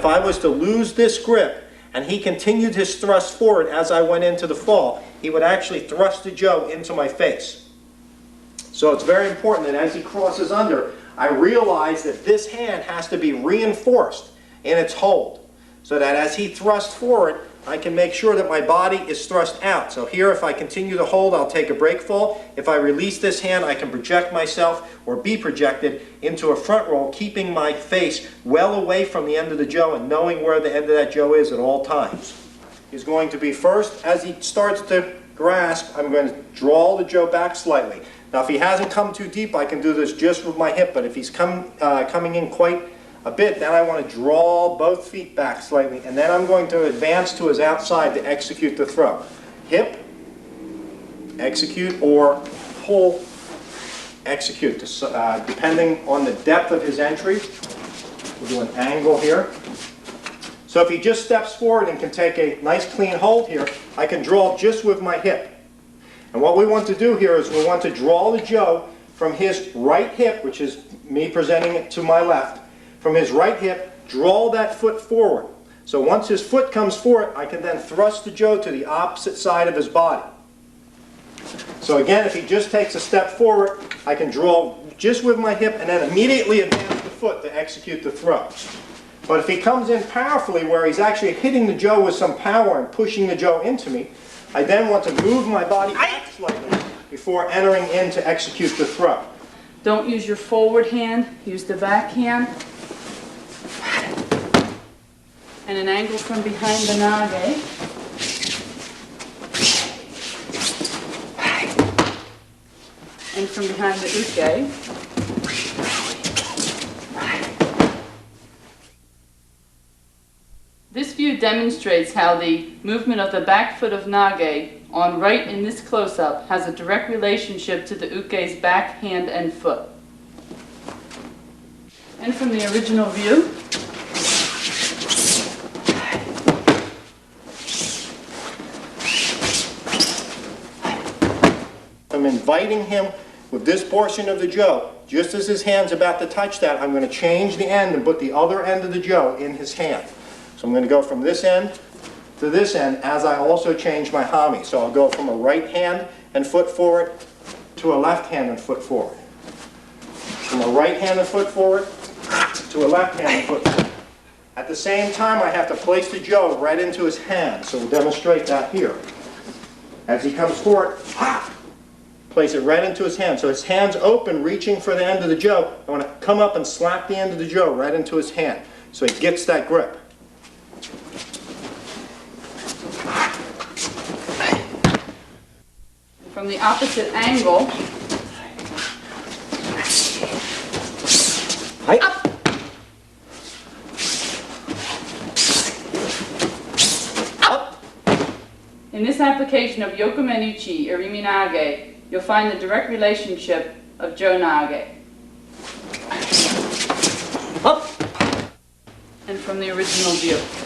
if I was to lose this grip and he continued his thrust forward as I went into the fall, he would actually thrust the Jo into my face. So it's very important that as he crosses under, I realize that this hand has to be reinforced in its hold, so that as he thrusts forward, I can make sure that my body is thrust out. So here, if I continue to hold, I'll take a break fall. If I release this hand, I can project myself or be projected into a front roll, keeping my face well away from the end of the Jo and knowing where the end of that Jo is at all times. He's going to be first, as he starts to grasp, I'm going to draw the Jo back slightly. Now if he hasn't come too deep, I can do this just with my hip, but if he's coming in quite a bit, then I want to draw both feet back slightly, and then I'm going to advance to his outside to execute the throw. Hip, execute, or pull, execute, depending on the depth of his entry. We'll do an angle here. So if he just steps forward and can take a nice clean hold here, I can draw just with my hip. And what we want to do here is we want to draw the Jo from his right hip, which is me presenting it to my left. From his right hip, draw that foot forward. So once his foot comes forward, I can then thrust the Jo to the opposite side of his body. So again, if he just takes a step forward, I can draw just with my hip and then immediately advance the foot to execute the throw. But if he comes in powerfully, where he's actually hitting the Jo with some power and pushing the Jo into me, I then want to move my body back slightly before entering in to execute the throw. Don't use your forward hand, use the back hand. And an angle from behind the nage. And from behind the uke. This view demonstrates how the movement of the back foot of nage on right in this close-up has a direct relationship to the uke's back, hand, and foot. And from the original view, I'm inviting him with this portion of the Jo. Just as his hand's about to touch that, I'm going to change the end and put the other end of the Jo in his hand. So I'm going to go from this end to this end as I also change my hami. So I'll go from a right hand and foot forward to a left hand and foot forward. From a right hand and foot forward to a left hand and foot forward. At the same time, I have to place the Jo right into his hand. So we'll demonstrate that here. As he comes forward, place it right into his hand. So his hand's open, reaching for the end of the Jo. I want to come up and slap the end of the Jo right into his hand so he gets that grip. from the opposite angle, up. In this application of Yokumen Uchi, Irimi Nage, you'll find the direct relationship of Jo-Nage. Up. And from the original view.